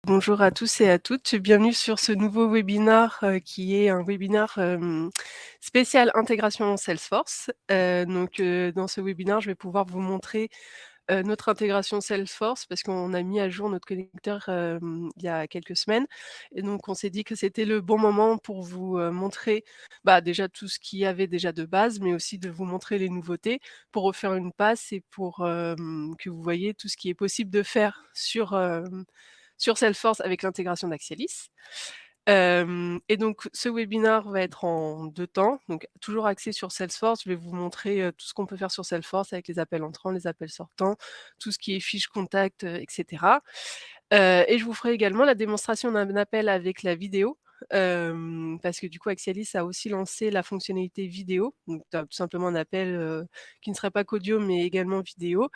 Bonjour à tous et à toutes, bienvenue sur ce nouveau webinaire, qui est un webinaire, spécial intégration Salesforce. Dans ce webinaire, je vais pouvoir vous montrer, notre intégration Salesforce parce qu'on a mis à jour notre connecteur, il y a quelques semaines et donc on s'est dit que c'était le bon moment pour vous, montrer, déjà tout ce qu'il y avait déjà de base, mais aussi de vous montrer les nouveautés pour refaire une passe et pour, que vous voyez tout ce qui est possible de faire sur Salesforce avec l'intégration d'Axialis. Et donc ce webinaire va être en 2 temps, donc toujours axé sur Salesforce. Je vais vous montrer, tout ce qu'on peut faire sur Salesforce avec les appels entrants, les appels sortants, tout ce qui est fiche contact, et cetera. Et je vous ferai également la démonstration d'un appel avec la vidéo, parce que du coup Axialis a aussi lancé la fonctionnalité vidéo, donc tu tout simplement un appel, qui ne serait pas qu'audio mais également vidéo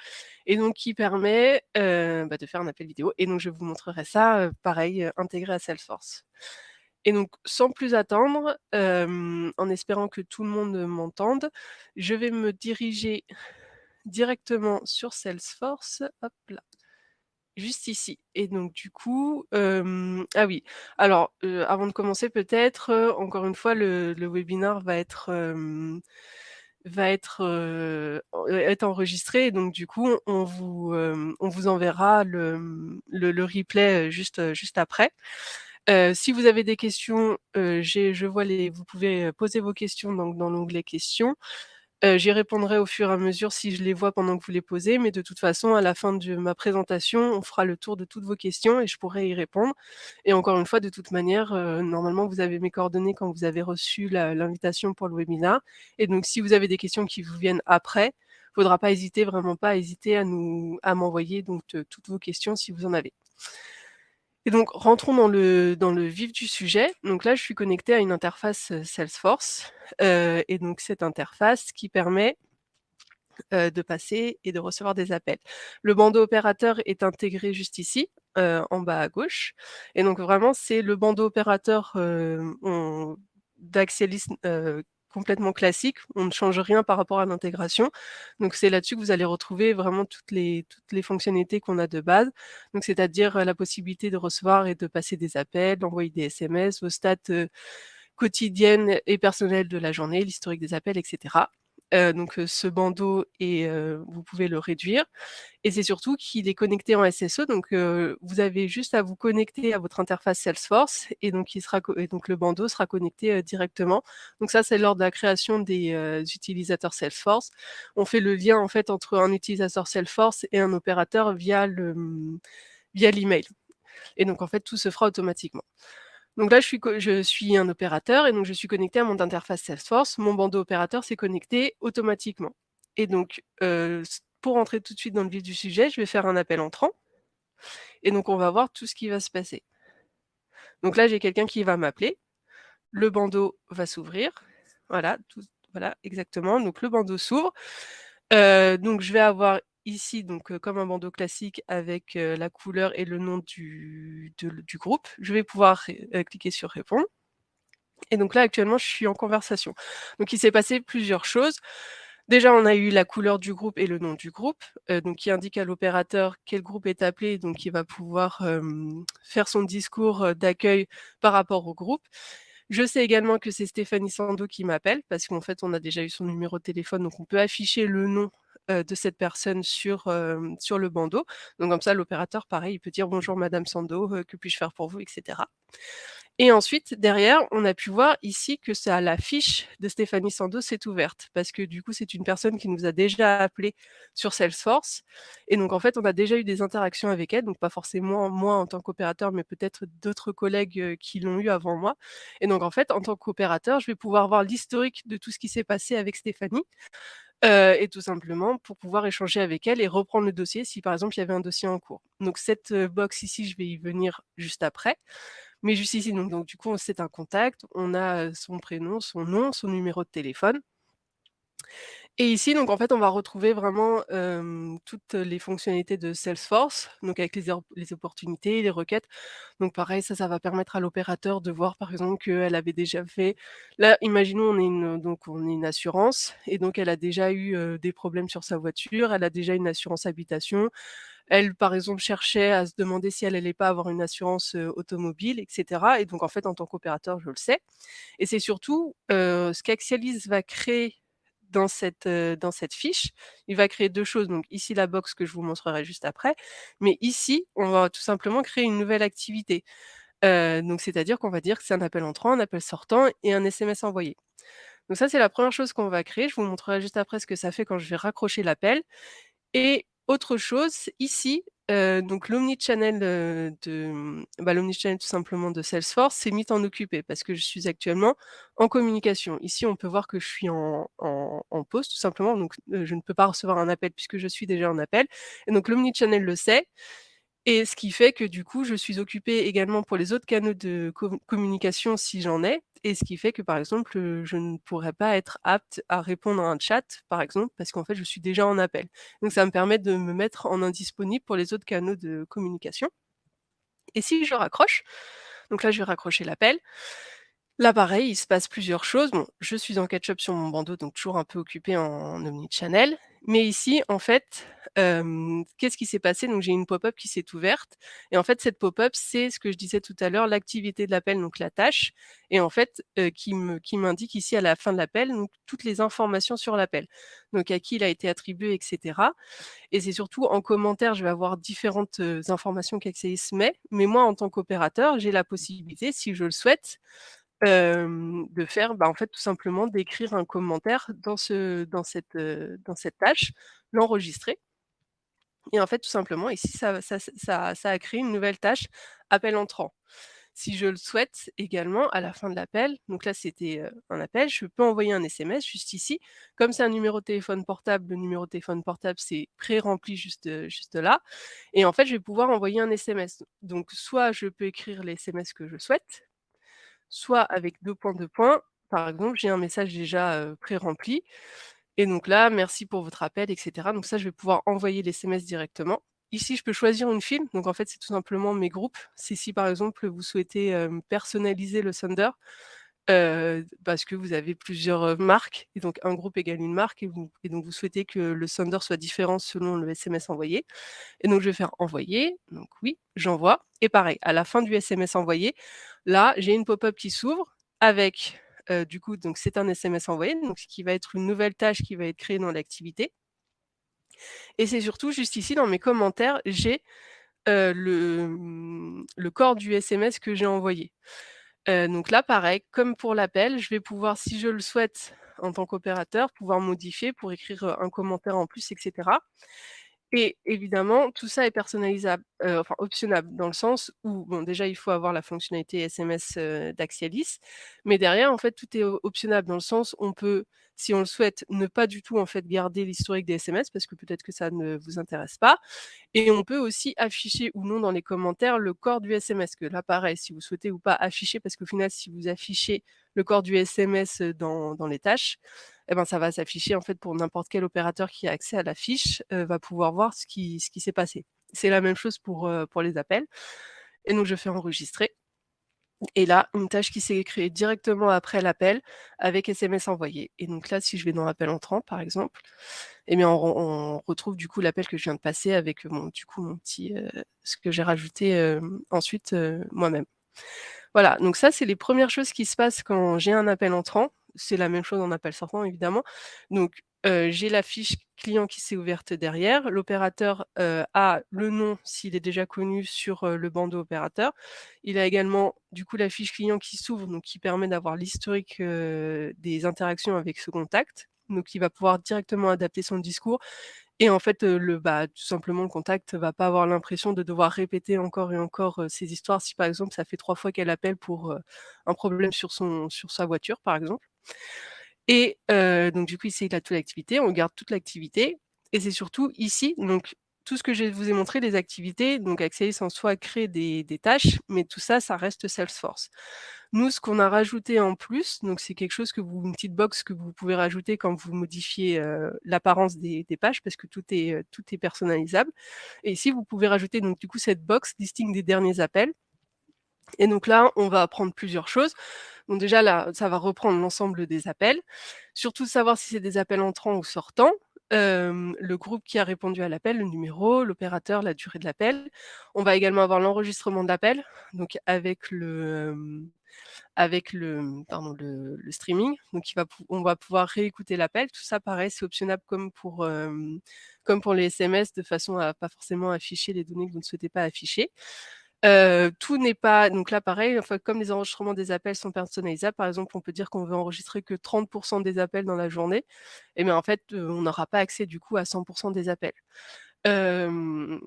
et donc qui permet, de faire un appel vidéo et donc je vous montrerai ça, pareil, intégré à Salesforce. Et donc sans plus attendre, en espérant que tout le monde, m'entende, je vais me diriger directement sur Salesforce, hop là, juste ici et donc du coup, ah oui, alors, avant de commencer peut-être, encore une fois le webinaire va être enregistré et donc du coup on vous enverra le replay, juste après. Si vous avez des questions, je vois les vous pouvez, poser vos questions donc dans l'onglet questions. J'y répondrai au fur et à mesure si je les vois pendant que vous les posez, mais de toute façon à la fin de ma présentation, on fera le tour de toutes vos questions et je pourrai y répondre et encore une fois de toute manière, normalement vous avez mes coordonnées quand vous avez reçu l'invitation pour le webinaire et donc si vous avez des questions qui vous viennent après, faudra pas hésiter, vraiment pas hésiter à m'envoyer donc toutes vos questions si vous en avez. Et donc rentrons dans le vif du sujet. Donc là, je suis connectée à une interface, Salesforce, et donc cette interface qui permet, de passer et de recevoir des appels. Le bandeau opérateur est intégré juste ici, en bas à gauche et donc vraiment c'est le bandeau opérateur, on d'Axialis, complètement classique. On ne change rien par rapport à l'intégration. Donc c'est là-dessus que vous allez retrouver vraiment toutes les fonctionnalités qu'on a de base. Donc c'est-à-dire, la possibilité de recevoir et de passer des appels, d'envoyer des SMS, vos stats, quotidiennes et personnelles de la journée, l'historique des appels et cetera. Ce bandeau est, vous pouvez le réduire et c'est surtout qu'il est connecté en SSO donc vous avez juste à vous connecter à votre interface Salesforce et donc le bandeau sera connecté, directement. Donc ça, c'est lors de la création des, utilisateurs Salesforce. On fait le lien en fait entre un utilisateur Salesforce et un opérateur via l'email et donc en fait tout se fera automatiquement. Donc là, je suis un opérateur et donc je suis connectée à mon interface Salesforce. Mon bandeau opérateur s'est connecté automatiquement et donc, pour entrer tout de suite dans le vif du sujet, je vais faire un appel entrant et donc on va voir tout ce qui va se passer. Donc là, j'ai quelqu'un qui va m'appeler, le bandeau va s'ouvrir, voilà, voilà, exactement, donc le bandeau s'ouvre. Donc je vais avoir ici donc, comme un bandeau classique avec, la couleur et le nom du groupe. Je vais pouvoir cliquer sur répondre. Et donc là, actuellement, je suis en conversation. Donc il s'est passé plusieurs choses. Déjà, on a eu la couleur du groupe et le nom du groupe, donc qui indique à l'opérateur quel groupe est appelé, donc il va pouvoir, faire son discours, d'accueil par rapport au groupe. Je sais également que c'est Stéphanie Sando qui m'appelle parce qu'en fait, on a déjà eu son numéro de téléphone, donc on peut afficher le nom, de cette personne sur le bandeau. Donc comme ça, l'opérateur, pareil, il peut dire: «Bonjour madame Sando, que puis-je faire pour vous?» et cetera. Et ensuite, derrière, on a pu voir ici que ça la fiche de Stéphanie Sando s'est ouverte parce que du coup, c'est une personne qui nous a déjà appelé sur Salesforce et donc en fait, on a déjà eu des interactions avec elle, donc pas forcément moi en tant qu'opérateur, mais peut-être d'autres collègues, qui l'ont eu avant moi et donc en fait, en tant qu'opérateur, je vais pouvoir voir l'historique de tout ce qui s'est passé avec Stéphanie, et tout simplement pour pouvoir échanger avec elle et reprendre le dossier si, par exemple, il y avait un dossier en cours. Donc cette, box ici, je vais y venir juste après. Mais juste ici, donc du coup, c'est un contact, on a, son prénom, son nom, son numéro de téléphone et ici, donc en fait, on va retrouver vraiment, toutes les fonctionnalités de Salesforce, donc avec les opportunités, les requêtes. Donc pareil, ça va permettre à l'opérateur de voir, par exemple, qu'elle avait déjà fait là, imaginons, on est une assurance et donc elle a déjà eu, des problèmes sur sa voiture, elle a déjà une assurance habitation, Elle, par exemple, cherchait à se demander si elle allait pas avoir une assurance, automobile et cetera et donc en fait, en tant qu'opérateur, je le sais et c'est surtout, ce qu'Axialis va créer dans cette fiche, il va créer 2 choses. Donc ici, la box que je vous montrerai juste après, mais ici, on va tout simplement créer une nouvelle activité. Donc c'est-à-dire qu'on va dire que c'est un appel entrant, un appel sortant et un SMS envoyé. Donc ça, c'est la première chose qu'on va créer. Je vous montrerai juste après ce que ça fait quand je vais raccrocher l'appel et autre chose, ici, donc l'omnichannel, l'omnichannel tout simplement de Salesforce s'est mis en occupé parce que je suis actuellement en communication. Ici, on peut voir que je suis en pause tout simplement, donc je ne peux pas recevoir un appel puisque je suis déjà en appel et donc l'omnichannel le sait et ce qui fait que du coup, je suis occupée également pour les autres canaux de communication si j'en ai et ce qui fait que, par exemple, je ne pourrais pas être apte à répondre à un chat, par exemple, parce qu'en fait, je suis déjà en appel. Donc ça me permet de me mettre en indisponible pour les autres canaux de communication et si je raccroche, donc là, je vais raccrocher l'appel. Là, pareil, il se passe plusieurs choses. Bon, je suis en catch-up sur mon bandeau, donc toujours un peu occupée en omnichannel. Mais ici, en fait, qu'est-ce qui s'est passé? Donc j'ai une pop-up qui s'est ouverte et en fait, cette pop-up, c'est ce que je disais tout à l'heure, l'activité de l'appel, donc la tâche et en fait, qui m'indique ici à la fin de l'appel, donc toutes les informations sur l'appel. Donc à qui il a été attribué et cetera et c'est surtout en commentaire, je vais avoir différentes, informations qu'Axelis met, mais moi, en tant qu'opérateur, j'ai la possibilité, si je le souhaite, de faire, en fait, tout simplement d'écrire un commentaire dans cette tâche, l'enregistrer et en fait, tout simplement ici, ça a créé une nouvelle tâche, appel entrant. Si je le souhaite également, à la fin de l'appel, donc là, c'était, un appel, je peux envoyer un SMS juste ici. Comme c'est un numéro de téléphone portable, le numéro de téléphone portable, c'est pré-rempli juste là et en fait, je vais pouvoir envoyer un SMS. Donc soit je peux écrire les SMS que je souhaite, soit avec 2 points, 2 points. Par exemple, j'ai un message déjà, pré-rempli et donc là: «Merci pour votre appel» et cetera. Donc ça, je vais pouvoir envoyer l'SMS directement. Ici, je peux choisir une file, donc en fait, c'est tout simplement mes groupes. C'est si, par exemple, vous souhaitez, personnaliser le sender, parce que vous avez plusieurs, marques et donc un groupe égale une marque et donc vous souhaitez que le sender soit différent selon le SMS envoyé et donc je vais faire envoyer, donc oui, j'envoie et pareil, à la fin du SMS envoyé, là, j'ai une pop-up qui s'ouvre avec, du coup, donc c'est un SMS envoyé, donc ce qui va être une nouvelle tâche qui va être créée dans l'activité et c'est surtout juste ici dans mes commentaires, j'ai, le corps du SMS que j'ai envoyé. Donc là, pareil, comme pour l'appel, je vais pouvoir, si je le souhaite en tant qu'opérateur, pouvoir modifier pour écrire, un commentaire en plus et cetera. Et évidemment, tout ça est personnalisable, enfin optionnable dans le sens où, bon, déjà, il faut avoir la fonctionnalité SMS, d'Axialis, mais derrière, en fait, tout est optionnable dans le sens, on peut, si on le souhaite, ne pas du tout, en fait, garder l'historique des SMS parce que peut-être que ça ne vous intéresse pas et on peut aussi afficher ou non dans les commentaires le corps du SMS, que là, pareil, si vous souhaitez ou pas afficher parce qu'au final, si vous affichez le corps du SMS, dans les tâches, et ben, ça va s'afficher, en fait, pour n'importe quel opérateur qui a accès à la fiche, va pouvoir voir ce qui s'est passé. C'est la même chose pour les appels et donc je fais enregistrer et là, une tâche qui s'est créée directement après l'appel avec SMS envoyé et donc là, si je vais dans appel entrant, par exemple, et bien, on retrouve du coup l'appel que je viens de passer avec mon du coup mon petit, ce que j'ai rajouté, ensuite, moi-même. Voilà, donc ça, c'est les premières choses qui se passent quand j'ai un appel entrant. C'est la même chose en appel sortant évidemment. Donc, j'ai la fiche client qui s'est ouverte derrière. L'opérateur, a le nom s'il est déjà connu sur, le bandeau opérateur. Il a également du coup la fiche client qui s'ouvre, donc qui permet d'avoir l'historique, des interactions avec ce contact. Donc il va pouvoir directement adapter son discours et en fait, tout simplement le contact va pas avoir l'impression de devoir répéter encore et encore, ses histoires si par exemple ça fait 3 fois qu'elle appelle pour, un problème sur sa voiture par exemple et donc du coup ici il a toute l'activité, on garde toute l'activité et c'est surtout ici donc tout ce que je vous ai montré les activités, donc Axelis en soi crée des tâches, mais tout ça, ça reste Salesforce. Nous, ce qu'on a rajouté en plus, donc c'est quelque chose que vous une petite box que vous pouvez rajouter quand vous modifiez, l'apparence des pages parce que tout est personnalisable et ici vous pouvez rajouter donc du coup cette box listing des derniers appels et donc là, on va apprendre plusieurs choses. Donc déjà là, ça va reprendre l'ensemble des appels, surtout savoir si c'est des appels entrants ou sortants. le groupe qui a répondu à l'appel, le numéro, l'opérateur, la durée de l'appel. On va également avoir l'enregistrement de l'appel, donc avec le streaming. Donc on va pouvoir réécouter l'appel. Tout ça, pareil, c'est optionnel comme pour les SMS, de façon à pas forcément afficher les données que vous ne souhaitez pas afficher. Tout n'est pas donc là pareil, enfin, comme les enregistrements des appels sont personnalisables, par exemple, on peut dire qu'on veut enregistrer que 30 des appels dans la journée, et bien, en fait, on n'aura pas accès du coup à 100 des appels. Hem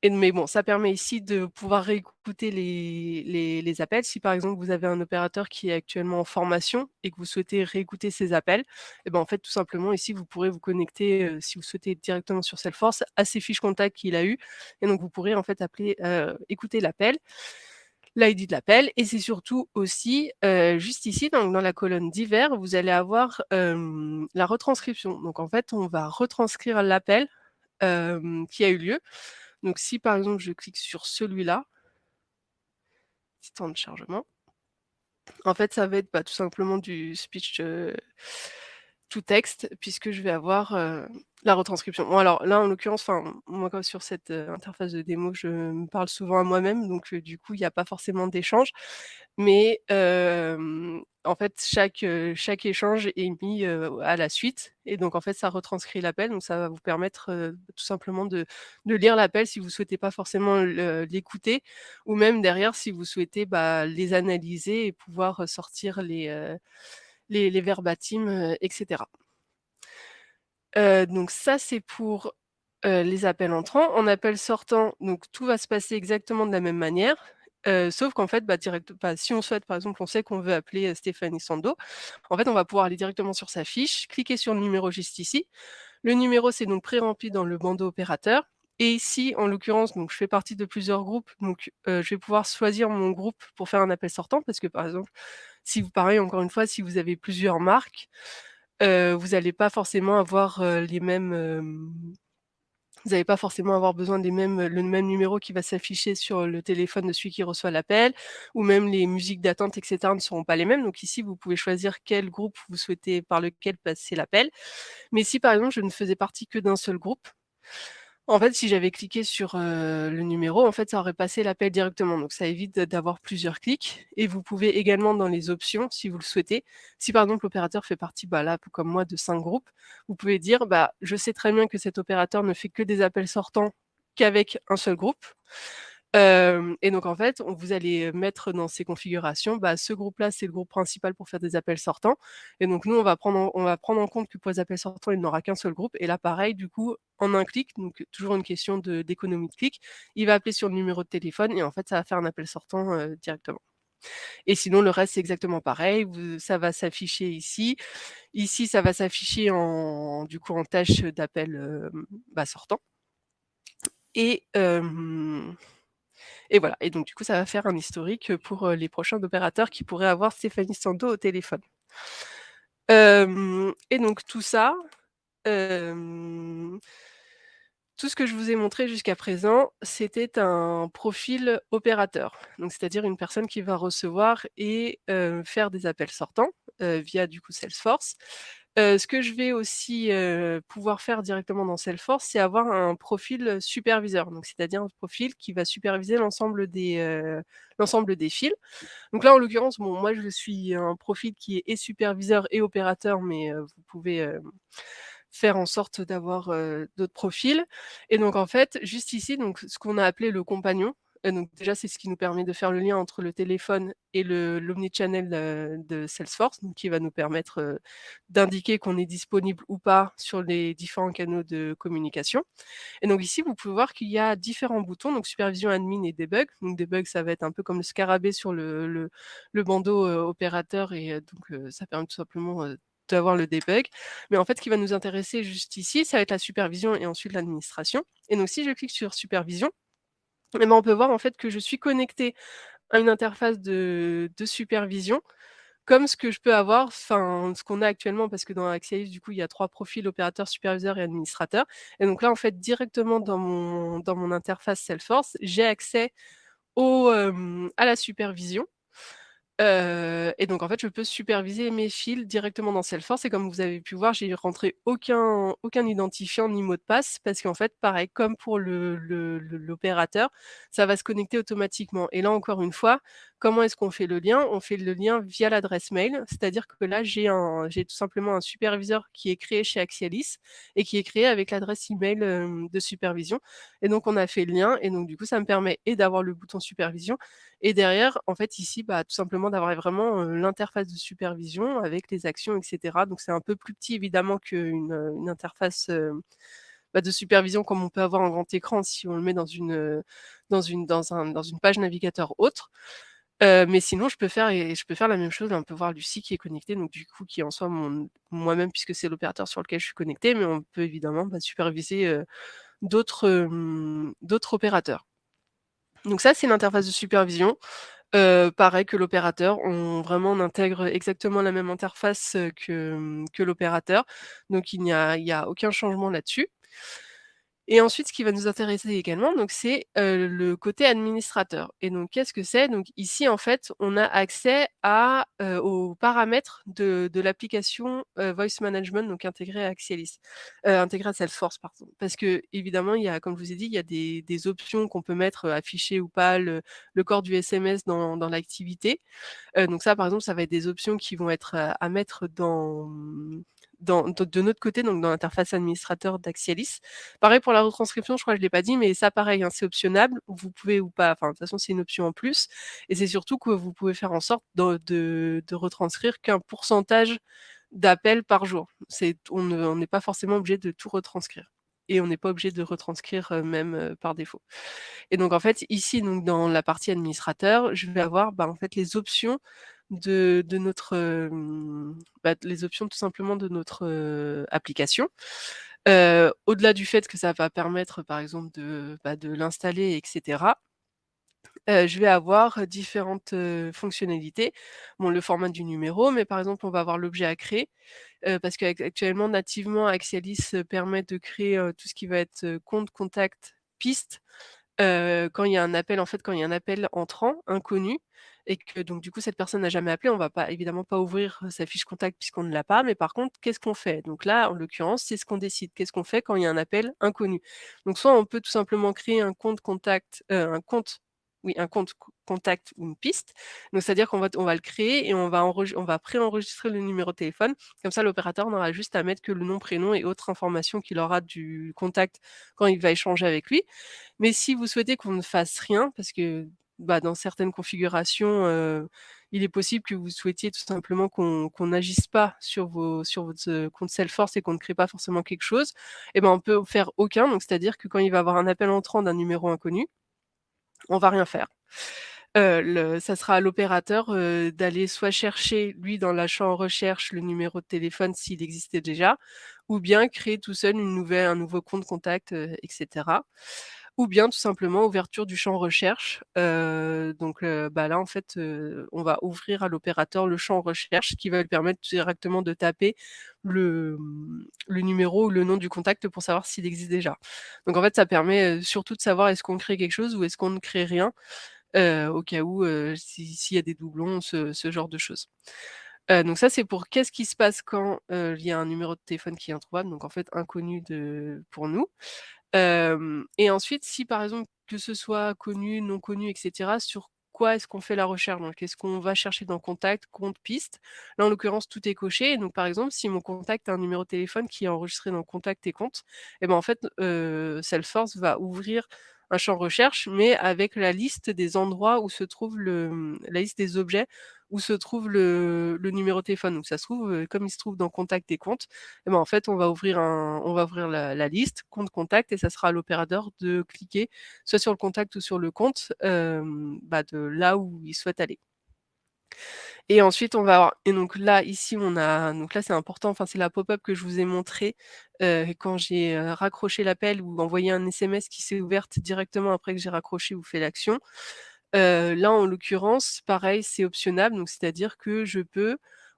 mais bon, ça permet ici de pouvoir réécouter les appels. Si par exemple vous avez un opérateur qui est actuellement en formation et que vous souhaitez réécouter ses appels, et ben, en fait, tout simplement ici, vous pourrez vous connecter, si vous souhaitez directement sur Salesforce, à ses fiches contacts qu'il a eues, et donc vous pourrez en fait écouter l'appel, l'ID de l'appel, et c'est surtout aussi, juste ici dans la colonne divers, vous allez avoir, la retranscription. Donc en fait, on va retranscrire l'appel, qui a eu lieu. Donc si par exemple je clique sur celui-là, petit temps de chargement, en fait ça va être, bah, tout simplement du speech, to text, puisque je vais avoir, la retranscription. Bon, alors là en l'occurrence, enfin moi comme sur cette, interface de démo, je me parle souvent à moi-même, donc du coup il y a pas forcément d'échange. Mais en fait, chaque échange est mis, à la suite, et donc en fait, ça retranscrit l'appel, donc ça va vous permettre, tout simplement de lire l'appel si vous souhaitez pas forcément l'écouter, ou même derrière si vous souhaitez, bah, les analyser et pouvoir, sortir les verbatims, et cetera. Donc ça, c'est pour, les appels entrants. En appel sortant, donc tout va se passer exactement de la même manière, sauf qu'en fait, si on souhaite, par exemple, on sait qu'on veut appeler, Stéphanie Sando, en fait, on va pouvoir aller directement sur sa fiche, cliquer sur le numéro juste ici. Le numéro, c'est donc pré-rempli dans le bandeau opérateur, et ici, en l'occurrence, donc je fais partie de plusieurs groupes, donc je vais pouvoir choisir mon groupe pour faire un appel sortant, parce que, par exemple, si vous pareil, encore une fois, si vous avez plusieurs marques, vous allez pas forcément avoir, vous n'allez pas forcément avoir besoin le même numéro qui va s'afficher sur le téléphone de celui qui reçoit l'appel, ou même les musiques d'attente et cetera ne seront pas les mêmes. Donc ici, vous pouvez choisir quel groupe vous souhaitez par lequel passer l'appel. Mais si par exemple, je ne faisais partie que d'un seul groupe, en fait, si j'avais cliqué sur, le numéro, en fait, ça aurait passé l'appel directement. Donc ça évite d'avoir plusieurs clics, et vous pouvez également dans les options, si vous le souhaitez, si par exemple l'opérateur fait partie, bah, là, comme moi, de 5 groupes, vous pouvez dire: «Bah, je sais très bien que cet opérateur ne fait que des appels sortants qu'avec un seul groupe». Et donc en fait, vous allez mettre dans ces configurations, bah, ce groupe-là, c'est le groupe principal pour faire des appels sortants, et donc nous, on va prendre en compte que pour les appels sortants, il n'aura qu'un seul groupe, et là pareil, du coup, en un clic, donc toujours une question d'économie de clic, il va appeler sur le numéro de téléphone, et en fait, ça va faire un appel sortant, directement. Et sinon le reste, c'est exactement pareil, vous ça va s'afficher ici. Ici, ça va s'afficher du coup en tâche d'appel, bah, sortant, et hem et voilà, et donc du coup, ça va faire un historique, pour, les prochains opérateurs qui pourraient avoir Stéphanie Sando au téléphone. Et donc tout ça, hem, tout ce que je vous ai montré jusqu'à présent, c'était un profil opérateur. Donc c'est-à-dire une personne qui va recevoir et faire des appels sortants, via du coup Salesforce. Ce que je vais aussi, pouvoir faire directement dans Salesforce, c'est avoir un profil, superviseur. Donc c'est-à-dire un profil qui va superviser l'ensemble des fils. Donc là, en l'occurrence, bon, moi je suis un profil qui est et superviseur et opérateur, mais vous pouvez, faire en sorte d'avoir, d'autres profils, et donc en fait, juste ici, donc ce qu'on a appelé le compagnon, donc déjà, c'est ce qui nous permet de faire le lien entre le téléphone et l'omnichannel, de Salesforce, donc qui va nous permettre, d'indiquer qu'on est disponible ou pas sur les différents canaux de communication, et donc ici, vous pouvez voir qu'il y a différents boutons, donc supervision admin et debug. Donc debug, ça va être un peu comme le scarabée sur le bandeau, opérateur, et ça permet tout simplement, d'avoir le debug. Mais en fait, ce qui va nous intéresser juste ici, ça va être la supervision et ensuite l'administration, et donc si je clique sur supervision, et ben, on peut voir en fait que je suis connectée à une interface de supervision, comme ce que je peux avoir, enfin, ce qu'on a actuellement, parce que dans Axiaïs, du coup, il y a 3 profils: opérateur, superviseur et administrateur, et donc là, en fait, directement dans mon interface Salesforce, j'ai accès à la supervision, Et donc en fait, je peux superviser mes fils directement dans Salesforce et comme vous avez pu voir, j'ai rentré aucun identifiant ni mot de passe parce qu'en fait, pareil, comme pour l'opérateur, ça va se connecter automatiquement et là, encore une fois, comment est-ce qu'on fait le lien? On fait le lien via l'adresse mail, c'est-à-dire que là, j'ai tout simplement un superviseur qui est créé chez Axialis et qui est créé avec l'adresse email, de supervision et donc on a fait le lien et donc du coup, ça me permet et d'avoir le bouton supervision et derrière, en fait, ici, bah, tout simplement d'avoir vraiment, l'interface de supervision avec les actions et cetera. Donc c'est un peu plus petit évidemment une interface, bah, de supervision comme on peut avoir en grand écran si on le met dans une page navigateur autre. Mais sinon je peux faire la même chose. Là, on peut voir Lucie qui est connectée, donc du coup qui est en soi moi-même puisque c'est l'opérateur sur lequel je suis connectée, mais on peut évidemment, bah, superviser, d'autres opérateurs. Donc ça, c'est l'interface de supervision. Pareil que l'opérateur, on intègre exactement la même interface, que l'opérateur, donc il y a aucun changement là-dessus. Et ensuite, ce qui va nous intéresser également, donc c'est, le côté administrateur et donc qu'est-ce que c'est? Donc ici, en fait, on a accès aux paramètres de l'application, Voice Management, donc intégrée à Axialis, intégrée à Salesforce, pardon. Parce qu'évidemment, il y a, comme je vous ai dit, il y a des options qu'on peut mettre, afficher ou pas le corps du SMS dans l'activité. Donc ça, par exemple, ça va être des options qui vont être, à mettre de notre côté, donc dans l'interface administrateur d'Axialis. Pareil pour la retranscription, je crois que je l'ai pas dit, mais ça pareil, hein, c'est optionnable. Vous pouvez ou pas, enfin de toute façon c'est une option en plus et c'est surtout que vous pouvez faire en sorte de retranscrire qu'un pourcentage d'appels par jour. On n'est pas forcément obligé de tout retranscrire et on n'est pas obligé de retranscrire, même, par défaut. Et donc en fait, ici, donc dans la partie administrateur, je vais avoir, bah, en fait, les options de notre, bah, les options tout simplement de notre, application. Au-delà du fait que ça va permettre, par exemple, de l'installer et cetera, je vais avoir, différentes, fonctionnalités. Bon, le format du numéro, mais par exemple, on va avoir l'objet à créer, parce qu'actuellement, nativement, Axialis, permet de créer, tout ce qui va être, compte, contact, piste. Quand il y a un appel, en fait, quand il y a un appel entrant, inconnu et que donc du coup cette personne n'a jamais appelé, on va pas évidemment pas ouvrir, sa fiche contact puisqu'on ne l'a pas, mais par contre, qu'est-ce qu'on fait? Donc là, en l'occurrence, c'est ce qu'on décide. Qu'est-ce qu'on fait quand il y a un appel inconnu? Donc soit on peut tout simplement créer un compte contact, un compte oui, un compte contact ou une piste. Donc c'est-à-dire qu'on va le créer et on va préenregistrer le numéro de téléphone. Comme ça, l'opérateur n'aura juste à mettre que le nom, prénom et autres informations qu'il aura du contact quand il va échanger avec lui. Mais si vous souhaitez qu'on ne fasse rien, parce que, bah, dans certaines configurations, il est possible que vous souhaitiez tout simplement qu'on n'agisse pas sur votre, compte Salesforce et qu'on ne crée pas forcément quelque chose, et ben, on peut faire aucun, donc c'est-à-dire que quand il va avoir un appel entrant d'un numéro inconnu, on va rien faire. Ça sera à l'opérateur, d'aller soit chercher, lui, dans la champ recherche, le numéro de téléphone s'il existait déjà, ou bien créer tout seul un nouveau compte contact, et cetera. Ou bien tout simplement ouverture du champ recherche, donc bah, là, en fait, on va ouvrir à l'opérateur le champ recherche qui va lui permettre directement de taper le numéro ou le nom du contact pour savoir s'il existe déjà. Donc en fait, ça permet, surtout de savoir est-ce qu'on crée quelque chose ou est-ce qu'on ne crée rien, au cas où, s'il y a des doublons, ce genre de choses. Donc ça, c'est pour qu'est-ce qui se passe quand, il y a un numéro de téléphone qui est introuvable, donc en fait inconnu pour nous. Et ensuite, si par exemple, que ce soit connu, non connu et cetera, sur quoi est-ce qu'on fait la recherche? Donc est-ce qu'on va chercher dans contact, compte, piste? Là, en l'occurrence, tout est coché et donc par exemple, si mon contact a un numéro de téléphone qui est enregistré dans contact et compte, et ben, en fait, Salesforce va ouvrir un champ recherche, mais avec la liste des endroits où se trouve la liste des objets où se trouve le numéro de téléphone. Donc ça se trouve, comme il se trouve dans contact et compte, et ben, en fait, on va ouvrir la liste, compte contact et ça sera à l'opérateur de cliquer soit sur le contact ou sur le compte, bah, de là où il souhaite aller. Et ensuite, on va avoir et donc là, ici, on a donc là, c'est important, enfin, c'est la pop-up que je vous ai montrée, quand j'ai, raccroché l'appel ou envoyé un SMS qui s'est ouverte directement après que j'ai raccroché ou fait l'action. Là, en l'occurrence, pareil, c'est optionnel, donc c'est-à-dire que je peux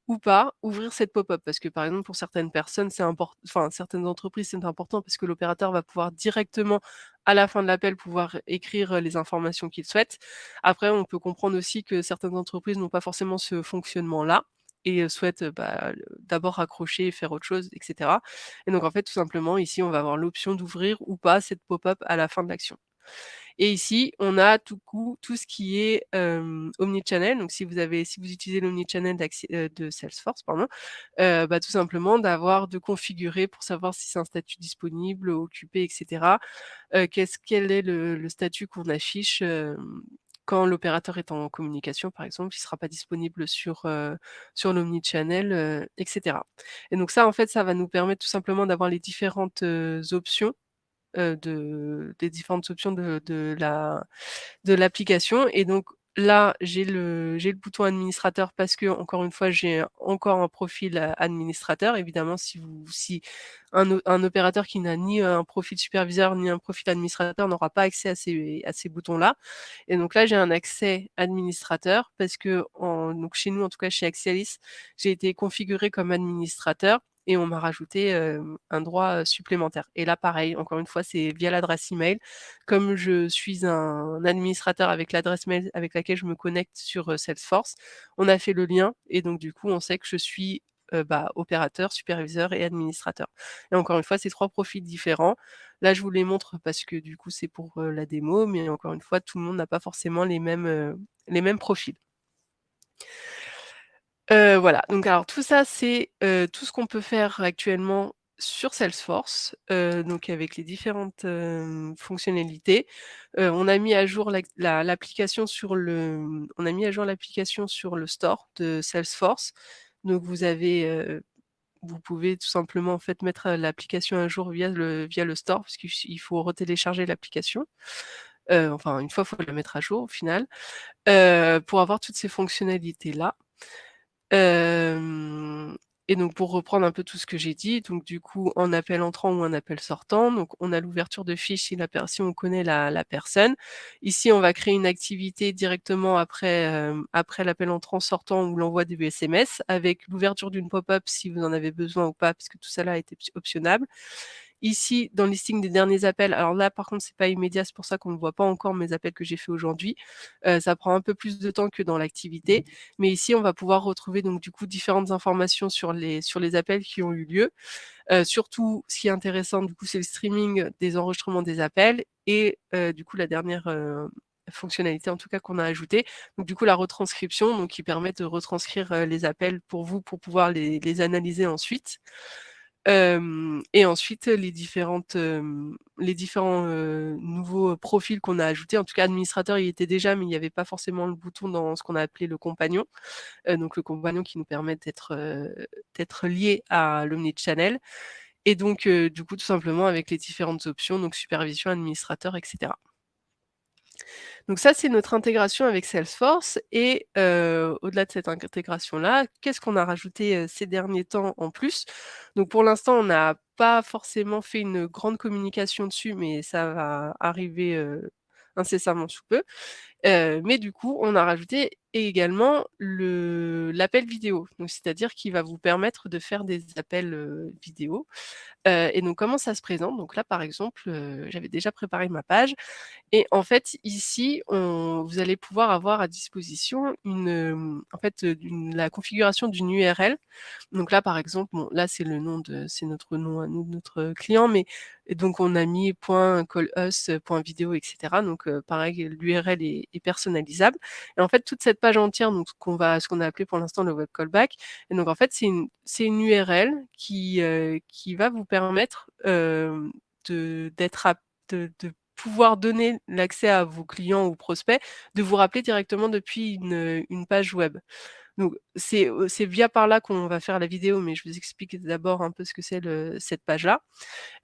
ou pas ouvrir cette pop-up. Parce que, par exemple, pour certaines personnes, certaines entreprises, c'est important parce que l'opérateur va pouvoir directement, à la fin de l'appel, pouvoir écrire, les informations qu'il souhaite. Après, on peut comprendre aussi que certaines entreprises n'ont pas forcément ce fonctionnement-là et souhaitent, d'abord raccrocher et faire autre chose et cetera. Et donc en fait, tout simplement, ici, on va avoir l'option d'ouvrir ou pas cette pop-up à la fin de l'action. Et ici, on a tout ce qui est, omnichannel. Donc si vous utilisez l'omnichannel de Salesforce, pardon, tout simplement de configurer pour savoir si c'est un statut disponible, occupé et cetera. Quel est le statut qu'on affiche, quand l'opérateur est en communication, par exemple, il sera pas disponible sur l'omnichannel, et cetera. Et donc ça, en fait, ça va nous permettre tout simplement d'avoir les différentes, options, des différentes options de l'application. Et donc là, j'ai le bouton administrateur parce que encore une fois, j'ai encore un profil, administrateur. Évidemment, si un opérateur qui n'a ni un profil superviseur, ni un profil administrateur n'aura pas accès à ces boutons-là. Et donc là, j'ai un accès administrateur parce que donc chez nous, en tout cas chez Axialis, j'ai été configurée comme administrateur et on m'a rajouté, un droit, supplémentaire. Et là, pareil, encore une fois, c'est via l'adresse email. Comme je suis un administrateur avec l'adresse mail avec laquelle je me connecte sur, Salesforce, on a fait le lien et donc du coup, on sait que je suis, opérateur, superviseur et administrateur. Et encore une fois, c'est 3 profils différents. Là, je vous les montre parce que du coup, c'est pour, la démo, mais encore une fois, tout le monde n'a pas forcément les mêmes profils. Voilà, donc alors tout ça, c'est, tout ce qu'on peut faire actuellement sur Salesforce, donc avec les différentes, fonctionnalités. On a mis à jour l'application sur on a mis à jour l'application sur le store de Salesforce. Donc vous pouvez tout simplement, en fait, mettre, l'application à jour via le store, parce qu'il faut retélécharger l'application. Enfin, une fois, il faut la mettre à jour au final, pour avoir toutes ces fonctionnalités-là. Hem Et donc pour reprendre un peu tout ce que j'ai dit, donc du coup, en appel entrant ou en appel sortant, donc on a l'ouverture de fiche si on connaît la personne. Ici, on va créer une activité directement après l'appel entrant sortant ou l'envoi des SMS avec l'ouverture d'une pop-up si vous en avez besoin ou pas, puisque tout ça là est optionnable. Ici, dans le listing des derniers appels, alors là, par contre, c'est pas immédiat, c'est pour ça qu'on ne voit pas encore mes appels que j'ai faits aujourd'hui. Ça prend un peu plus de temps que dans l'activité, mais ici, on va pouvoir retrouver donc du coup différentes informations sur les appels qui ont eu lieu. Surtout, ce qui est intéressant, du coup, c'est le streaming des enregistrements des appels et du coup, la dernière, fonctionnalité en tout cas qu'on a ajoutée, donc du coup, la retranscription, donc qui permet de retranscrire, les appels pour vous, pour pouvoir les analyser ensuite. Et ensuite, les différents, nouveaux profils qu'on a ajoutés. En tout cas, administrateur, il y était déjà, mais il n'y avait pas forcément le bouton dans ce qu'on a appelé le compagnon. Donc le compagnon qui nous permet d'être lié à l'omnichannel et donc du coup, tout simplement avec les différentes options, donc supervision, administrateur et cetera. Donc ça, c'est notre intégration avec Salesforce et au-delà de cette intégration-là, qu'est-ce qu'on a rajouté, ces derniers temps en plus? Donc pour l'instant, on n'a pas forcément fait une grande communication dessus, mais ça va arriver, incessamment sous peu. Mais du coup, on a rajouté également l'appel vidéo. Donc c'est-à-dire qu'il va vous permettre de faire des appels, vidéo. Et donc comment ça se présente? Donc là, par exemple, j'avais déjà préparé ma page et en fait, ici, vous allez pouvoir avoir à disposition en fait, la configuration d'une URL. Donc là, par exemple, bon, là, c'est notre nom à nous, de notre client, mais et donc on a mis .callus, .video et cetera. Donc pareil, l'URL est personnalisable et en fait, toute cette page entière, donc ce qu'on a appelé pour l'instant le web callback et donc en fait, c'est une URL qui va vous permettre, d'être ap de pouvoir donner l'accès à vos clients ou prospects, de vous rappeler directement depuis une page web. Donc c'est via par là qu'on va faire la vidéo, mais je vous explique d'abord un peu ce que c'est cette page-là.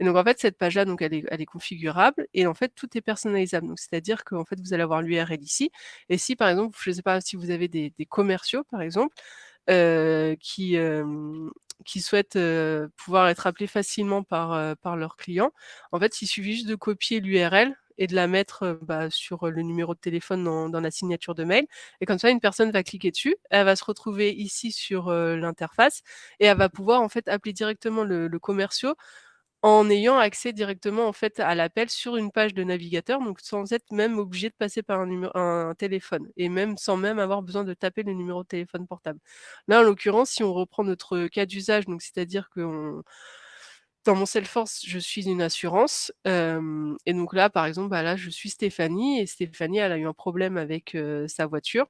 Et donc en fait, cette page-là, donc elle est configurable et en fait, tout est personnalisable. Donc c'est-à-dire qu'en fait, vous allez avoir l'URL ici et si par exemple, je ne sais pas si vous avez des commerciaux par exemple, heu, qui, hem, qui souhaitent, pouvoir être appelés facilement par leurs clients, en fait, il suffit juste de copier l'URL et de la mettre, sur, le numéro de téléphone dans la signature de mail et comme ça une personne va cliquer dessus, elle va se retrouver ici sur, l'interface et elle va pouvoir en fait appeler directement le commerciaux en ayant accès directement en fait à l'appel sur une page de navigateur, donc sans être même obligé de passer par un téléphone et même sans même avoir besoin de taper le numéro de téléphone portable. Là, en l'occurrence, si on reprend notre cas d'usage, donc c'est-à-dire que dans mon Salesforce, je suis une assurance, et donc là, par exemple, là, je suis Stéphanie et Stéphanie, elle a eu un problème avec, sa voiture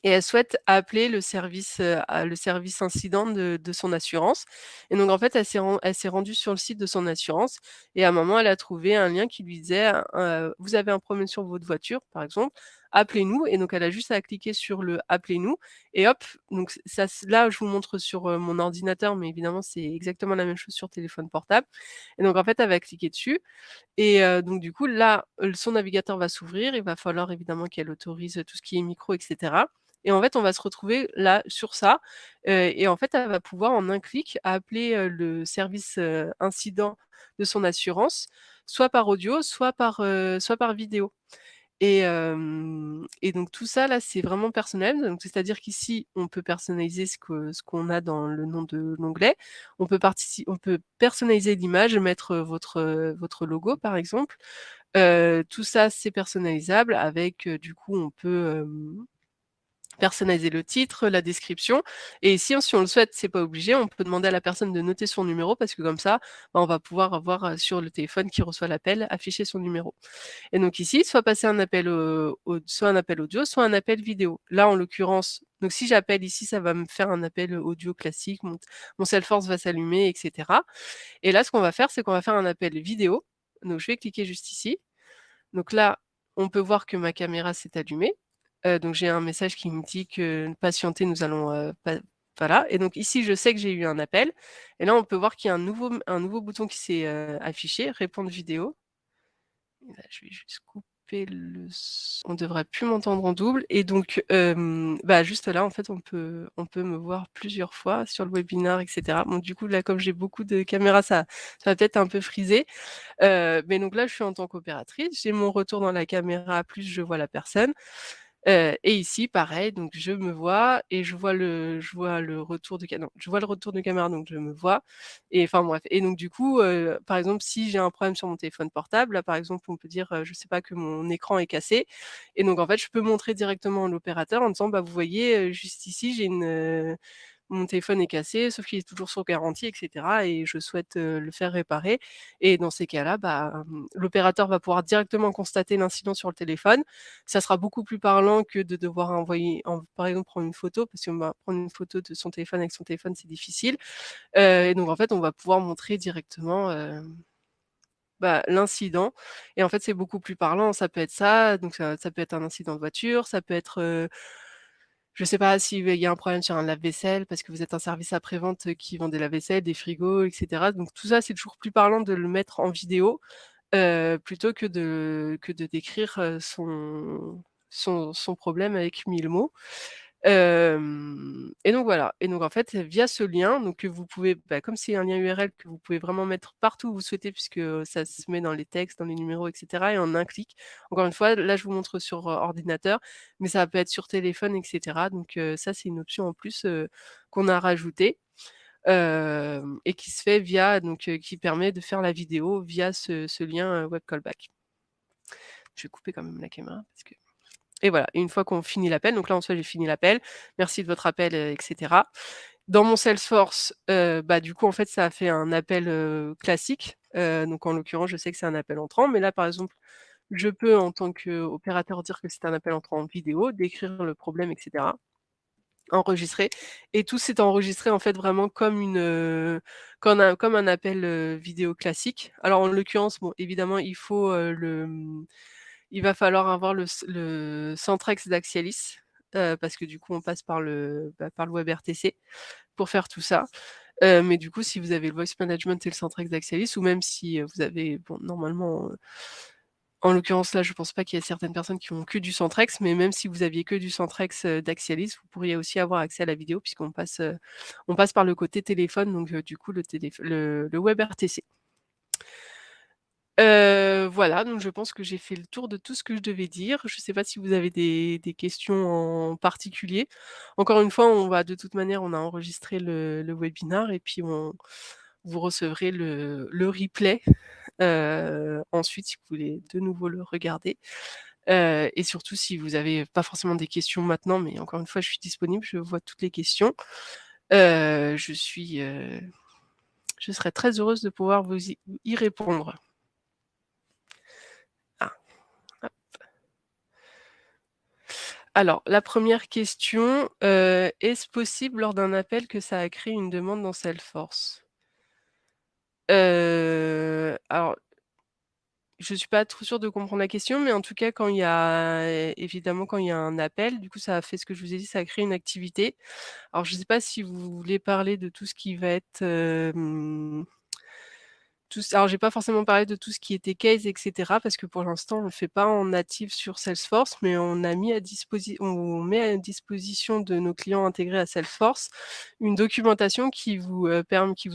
et elle souhaite appeler le service incident de son assurance et donc en fait, elle s'est rendue sur le site de son assurance et à un moment, elle a trouvé un lien qui lui disait, «Vous avez un problème sur votre voiture», par exemple, «Appelez-nous» et donc elle a juste à cliquer sur le «Appelez-nous» et hop, donc ça là, je vous montre sur, mon ordinateur, mais évidemment, c'est exactement la même chose sur téléphone portable et donc en fait, elle va cliquer dessus et donc du coup, là, son navigateur va s'ouvrir. Il va falloir évidemment qu'elle autorise, tout ce qui est micro et cetera et en fait, on va se retrouver là, sur ça, et en fait, elle va pouvoir en un clic appeler, le service, incident de son assurance, soit par audio, soit par vidéo et donc tout ça là, c'est vraiment personnel. Donc c'est-à-dire qu'ici, on peut personnaliser ce qu'on a dans le nom de l'onglet. On peut personnaliser l'image, mettre, votre logo par exemple. Tout ça, c'est personnalisable avec, du coup, on peut, personnaliser le titre, la description et ici, si on le souhaite, c'est pas obligé, on peut demander à la personne de noter son numéro parce que comme ça, on va pouvoir avoir, sur le téléphone qui reçoit l'appel, afficher son numéro. Et donc ici, soit passer un appel, soit un appel audio, soit un appel vidéo. Là, en l'occurrence, donc si j'appelle ici, ça va me faire un appel audio classique, mon Salesforce va s'allumer et cetera. Et là, ce qu'on va faire, c'est qu'on va faire un appel vidéo. Donc je vais cliquer juste ici. Donc là, on peut voir que ma caméra s'est allumée. Donc j'ai un message qui me dit que patientez, nous allons, pa voilà et donc ici, je sais que j'ai eu un appel et là, on peut voir qu'il y a un nouveau bouton qui s'est, affiché, répondre vidéo. Et là, je vais juste couper le s on devrait plus m'entendre en double et donc juste là, en fait, on peut me voir plusieurs fois sur le webinar et cetera. Bon, du coup, là, comme j'ai beaucoup de caméras, ça va peut-être un peu friser, mais donc là, je suis en tant qu'opératrice, j'ai mon retour dans la caméra, plus je vois la personne. Et ici pareil, donc je me vois et je vois le retour de ca non, je vois le retour de caméra, donc je me vois et enfin bref et donc du coup, par exemple, si j'ai un problème sur mon téléphone portable, là, par exemple, on peut dire, je sais pas, que mon écran est cassé et donc en fait, je peux montrer directement à l'opérateur en disant: «Bah, vous voyez, juste ici, mon téléphone est cassé, sauf qu'il est toujours sur garantie et cetera et je souhaite, le faire réparer» et dans ces cas-là, l'opérateur va pouvoir directement constater l'incident sur le téléphone. Ça sera beaucoup plus parlant que de devoir par exemple, prendre une photo parce que, prendre une photo de son téléphone avec son téléphone, c'est difficile, et donc en fait, on va pouvoir montrer directement, l'incident et en fait, c'est beaucoup plus parlant. Ça peut être ça, donc ça peut être un incident de voiture, ça peut être, je sais pas s'il y a un problème sur un lave-vaisselle parce que vous êtes un service après-vente, qui vend des lave-vaisselle, des frigos et cetera. Donc tout ça, c'est toujours plus parlant de le mettre en vidéo, plutôt que de décrire, son problème avec 1000 mots. Et donc voilà et donc en fait, via ce lien, donc que vous pouvez, comme c'est un lien URL que vous pouvez vraiment mettre partout où vous souhaitez puisque, ça se met dans les textes, dans les numéros et cetera et en un clic. Encore une fois, là, je vous montre sur, ordinateur, mais ça peut être sur téléphone et cetera donc ça, c'est une option en plus, qu'on a rajoutée, et qui se fait via qui permet de faire la vidéo via ce lien, web callback. Je vais couper quand même la caméra parce que et voilà, et une fois qu'on finit l'appel, donc là en soi j'ai fini l'appel, merci de votre appel, et cetera. Dans mon Salesforce, du coup en fait ça a fait un appel, classique, donc en l'occurrence je sais que c'est un appel entrant, mais là par exemple, je peux en tant qu'opérateur dire que c'est un appel entrant en vidéo, décrire le problème et cetera, enregistrer et tout s'est enregistré en fait vraiment comme un appel, vidéo classique. Alors en l'occurrence, bon évidemment il va falloir avoir le Centrex d'Axialis, parce que du coup on passe par le WebRTC pour faire tout ça. Mais du coup, si vous avez le Voice Management et le Centrex d'Axialis ou même si, vous avez bon normalement, en l'occurrence là, je pense pas qu'il y ait certaines personnes qui ont que du Centrex, mais même si vous aviez que du Centrex, d'Axialis, vous pourriez aussi avoir accès à la vidéo puisqu'on on passe par le côté téléphone donc du coup le WebRTC. Voilà, donc je pense que j'ai fait le tour de tout ce que je devais dire. Je ne sais pas si vous avez des questions en particulier. Encore une fois, on va de toute manière, on a enregistré le webinar et puis vous recevrez le replay, ensuite si vous voulez de nouveau le regarder. Et surtout si vous avez pas forcément des questions maintenant, mais encore une fois, je suis disponible, je vois toutes les questions. Je suis, je serais très heureuse de pouvoir y répondre. Ah, hop. Alors, la première question, est-ce possible lors d'un appel que ça a créé une demande dans Salesforce? Alors, je suis pas trop sûre de comprendre la question, mais en tout cas, quand il y a évidemment, quand il y a un appel, du coup, ça a fait ce que je vous ai dit, ça a créé une activité. Alors, je sais pas si vous voulez parler de tout ce qui va être, alors j'ai pas forcément parlé de tout ce qui était case et cetera, parce que pour l'instant on le fait pas en natif sur Salesforce, mais on met à disposition de nos clients intégrés à Salesforce une documentation qui vous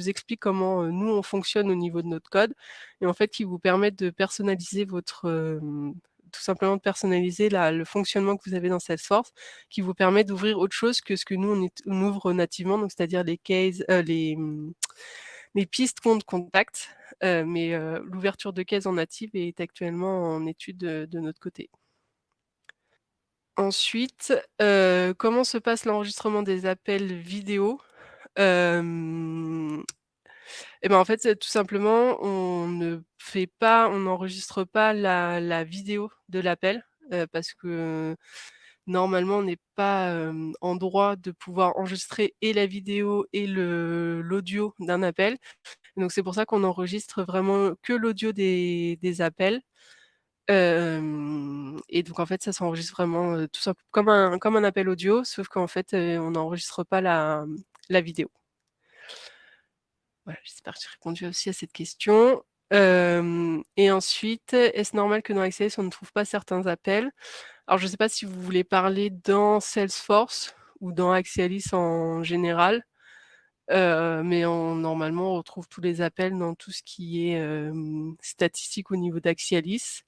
explique comment, nous on fonctionne au niveau de notre code et en fait qui vous permet de personnaliser tout simplement de personnaliser le fonctionnement que vous avez dans Salesforce, qui vous permet d'ouvrir autre chose que ce que nous on ouvre nativement, donc c'est-à-dire les cases, les pistes compte contact, mais l'ouverture de cases en native est actuellement en étude, de notre côté. Ensuite, comment se passe l'enregistrement des appels vidéo? Hem Et ben, en fait, c'est tout simplement, on n'enregistre pas la vidéo de l'appel, parce que normalement, on n'est pas, en droit de pouvoir enregistrer et la vidéo et l'audio d'un appel. Donc c'est pour ça qu'on enregistre vraiment que l'audio des appels. Hem Et donc en fait, ça s'enregistre vraiment, tout simple comme un appel audio, sauf qu'en fait, on n'enregistre pas la vidéo. Voilà, j'espère que j'ai répondu aussi à cette question. Et ensuite, est-ce normal que dans Access, on ne trouve pas certains appels? Alors je ne sais pas si vous voulez parler dans Salesforce ou dans Axialis en général. Mais normalement, on retrouve tous les appels dans tout ce qui est, statistique au niveau d'Axialis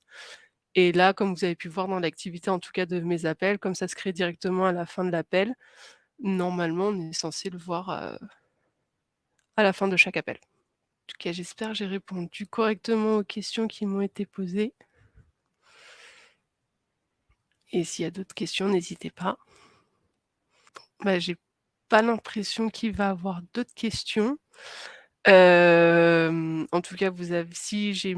et là, comme vous avez pu voir dans l'activité, en tout cas de mes appels, comme ça se crée directement à la fin de l'appel, normalement, on est censé le voir, à la fin de chaque appel. En tout cas, j'espère que j'ai répondu correctement aux questions qui m'ont été posées et s'il y a d'autres questions, n'hésitez pas. Bah, j'ai pas l'impression qu'il va y avoir d'autres questions. En tout cas, si j'ai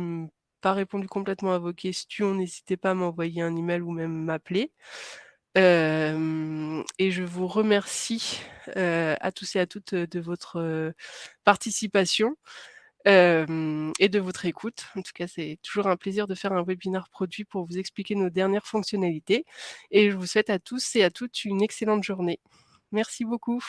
pas répondu complètement à vos questions, n'hésitez pas à m'envoyer un email ou même m'appeler. Et je vous remercie, à tous et à toutes, de votre, participation, et de votre écoute. En tout cas, c'est toujours un plaisir de faire un webinaire produit pour vous expliquer nos dernières fonctionnalités et je vous souhaite à tous et à toutes une excellente journée. Merci beaucoup.